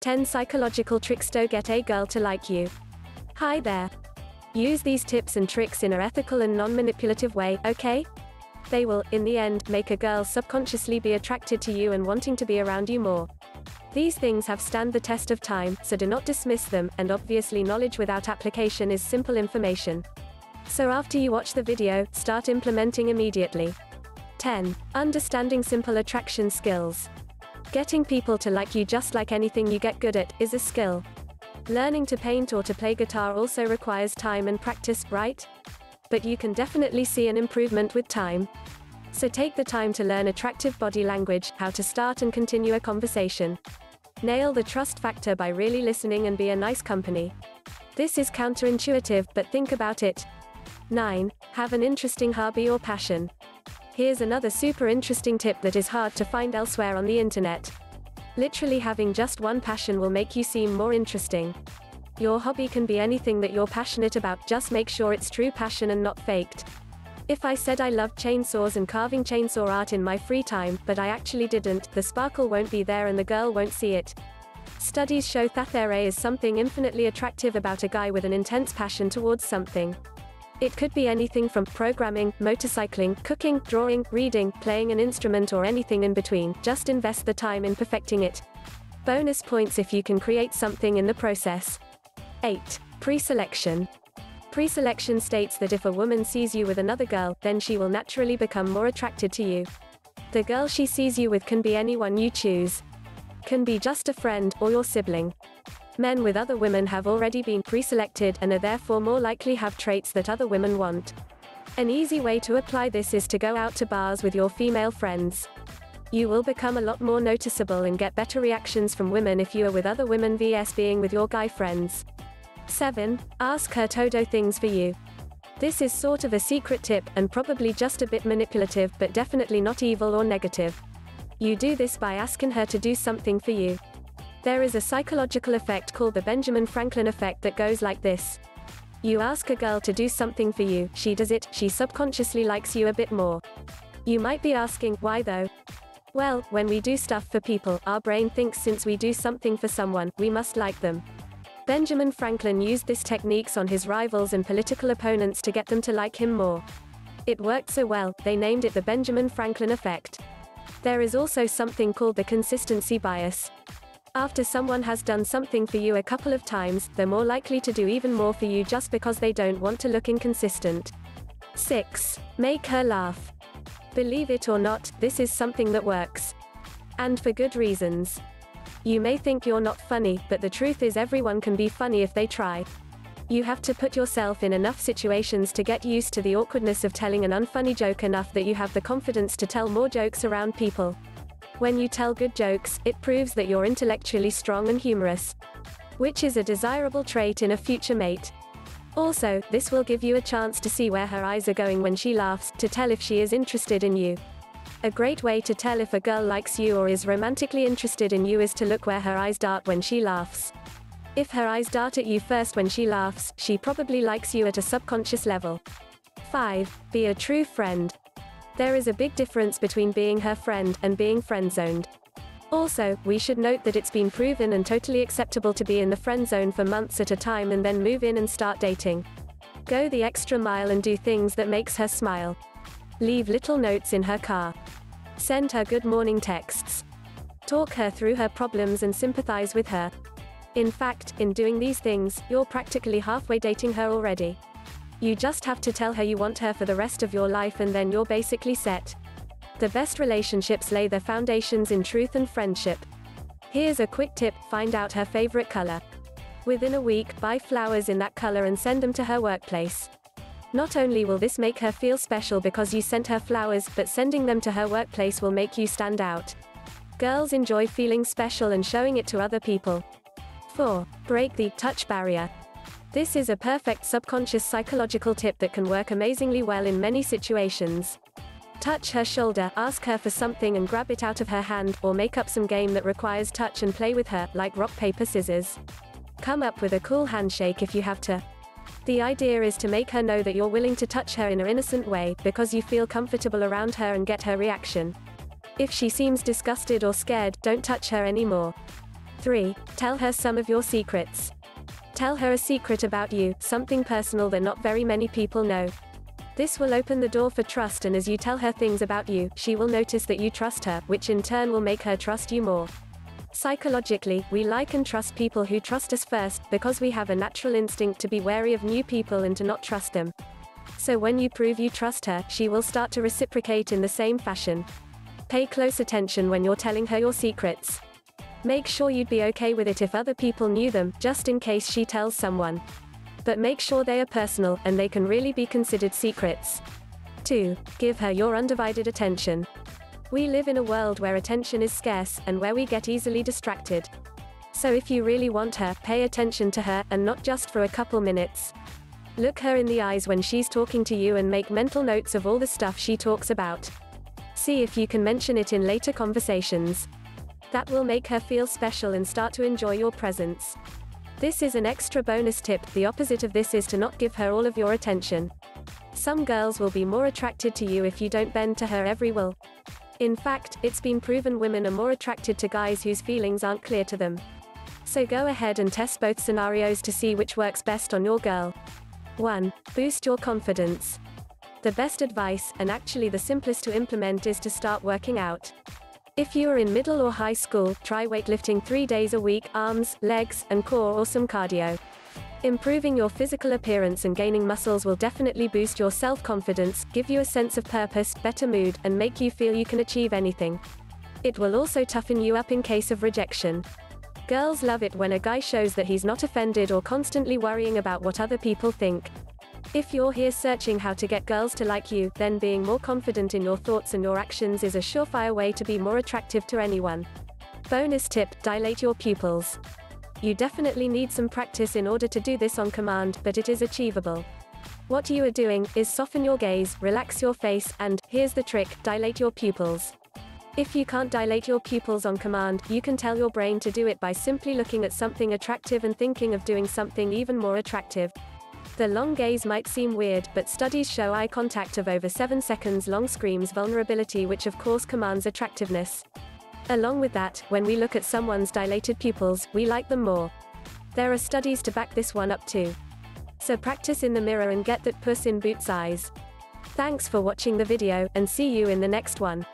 10 psychological tricks to get a girl to like you. Hi there. Use these tips and tricks in an ethical and non-manipulative way, okay? They will, in the end, make a girl subconsciously be attracted to you and wanting to be around you more. These things have stand the test of time, so do not dismiss them, and obviously knowledge without application is simple information. So after you watch the video, start implementing immediately. 10. Understanding simple attraction skills. Getting people to like you just like anything you get good at, is a skill. Learning to paint or to play guitar also requires time and practice, right? But you can definitely see an improvement with time. So take the time to learn attractive body language, how to start and continue a conversation. Nail the trust factor by really listening and be a nice company. This is counterintuitive, but think about it. 9. Have an interesting hobby or passion. Here's another super interesting tip that is hard to find elsewhere on the internet. Literally having just one passion will make you seem more interesting. Your hobby can be anything that you're passionate about, just make sure it's true passion and not faked. If I said I loved chainsaws and carving chainsaw art in my free time, but I actually didn't, the sparkle won't be there and the girl won't see it. Studies show that there is something infinitely attractive about a guy with an intense passion towards something. It could be anything from programming, motorcycling, cooking, drawing, reading, playing an instrument or anything in between, just invest the time in perfecting it. Bonus points if you can create something in the process. 8. Preselection. Preselection states that if a woman sees you with another girl, then she will naturally become more attracted to you. The girl she sees you with can be anyone you choose. Can be just a friend, or your sibling. Men with other women have already been preselected and are therefore more likely have traits that other women want. An easy way to apply this is to go out to bars with your female friends. You will become a lot more noticeable and get better reactions from women if you are with other women vs being with your guy friends. 7. Ask her to do things for you. This is sort of a secret tip, and probably just a bit manipulative, but definitely not evil or negative. You do this by asking her to do something for you. There is a psychological effect called the Benjamin Franklin effect that goes like this. You ask a girl to do something for you, she does it, she subconsciously likes you a bit more. You might be asking, why though? Well, when we do stuff for people, our brain thinks since we do something for someone, we must like them. Benjamin Franklin used this techniques on his rivals and political opponents to get them to like him more. It worked so well, they named it the Benjamin Franklin effect. There is also something called the consistency bias. After someone has done something for you a couple of times, they're more likely to do even more for you just because they don't want to look inconsistent. 6. Make her laugh. Believe it or not, this is something that works. And for good reasons. You may think you're not funny, but the truth is everyone can be funny if they try. You have to put yourself in enough situations to get used to the awkwardness of telling an unfunny joke enough that you have the confidence to tell more jokes around people. When you tell good jokes, it proves that you're intellectually strong and humorous, which is a desirable trait in a future mate. Also, this will give you a chance to see where her eyes are going when she laughs, to tell if she is interested in you. A great way to tell if a girl likes you or is romantically interested in you is to look where her eyes dart when she laughs. If her eyes dart at you first when she laughs, she probably likes you at a subconscious level. 5. Be a true friend. There is a big difference between being her friend and being friend-zoned. Also, we should note that it's been proven and totally acceptable to be in the friend zone for months at a time and then move in and start dating. Go the extra mile and do things that makes her smile. Leave little notes in her car. Send her good morning texts. Talk her through her problems and sympathize with her. In fact, in doing these things, you're practically halfway dating her already. You just have to tell her you want her for the rest of your life and then you're basically set. The best relationships lay their foundations in truth and friendship. Here's a quick tip, find out her favorite color. Within a week, buy flowers in that color and send them to her workplace. Not only will this make her feel special because you sent her flowers, but sending them to her workplace will make you stand out. Girls enjoy feeling special and showing it to other people. 4. Break the touch barrier. This is a perfect subconscious psychological tip that can work amazingly well in many situations. Touch her shoulder, ask her for something and grab it out of her hand, or make up some game that requires touch and play with her, like rock paper scissors. Come up with a cool handshake if you have to. The idea is to make her know that you're willing to touch her in an innocent way, because you feel comfortable around her and get her reaction. If she seems disgusted or scared, don't touch her anymore. 3. Tell her some of your secrets. Tell her a secret about you, something personal that not very many people know. This will open the door for trust, and as you tell her things about you, she will notice that you trust her, which in turn will make her trust you more. Psychologically, we like and trust people who trust us first, because we have a natural instinct to be wary of new people and to not trust them. So when you prove you trust her, she will start to reciprocate in the same fashion. Pay close attention when you're telling her your secrets. Make sure you'd be okay with it if other people knew them, just in case she tells someone. But make sure they are personal, and they can really be considered secrets. 2. Give her your undivided attention. We live in a world where attention is scarce, and where we get easily distracted. So if you really want her, pay attention to her, and not just for a couple minutes. Look her in the eyes when she's talking to you and make mental notes of all the stuff she talks about. See if you can mention it in later conversations. That will make her feel special and start to enjoy your presence. This is an extra bonus tip. The opposite of this is to not give her all of your attention. Some girls will be more attracted to you if you don't bend to her every will. In fact, it's been proven women are more attracted to guys whose feelings aren't clear to them. So go ahead and test both scenarios to see which works best on your girl. 1. Boost your confidence. The best advice, and actually the simplest to implement, is to start working out. If you are in middle or high school, try weightlifting 3 days a week, arms, legs, and core, or some cardio. Improving your physical appearance and gaining muscles will definitely boost your self-confidence, give you a sense of purpose, better mood, and make you feel you can achieve anything. It will also toughen you up in case of rejection. Girls love it when a guy shows that he's not offended or constantly worrying about what other people think. If you're here searching how to get girls to like you, then being more confident in your thoughts and your actions is a surefire way to be more attractive to anyone. Bonus tip: dilate your pupils. You definitely need some practice in order to do this on command, but it is achievable. What you are doing is soften your gaze, relax your face, and, here's the trick, dilate your pupils. If you can't dilate your pupils on command, you can tell your brain to do it by simply looking at something attractive and thinking of doing something even more attractive. The long gaze might seem weird, but studies show eye contact of over 7 seconds long screams vulnerability, which of course commands attractiveness. Along with that, when we look at someone's dilated pupils, we like them more. There are studies to back this one up too. So practice in the mirror and get that Puss in Boots eyes. Thanks for watching the video, and see you in the next one.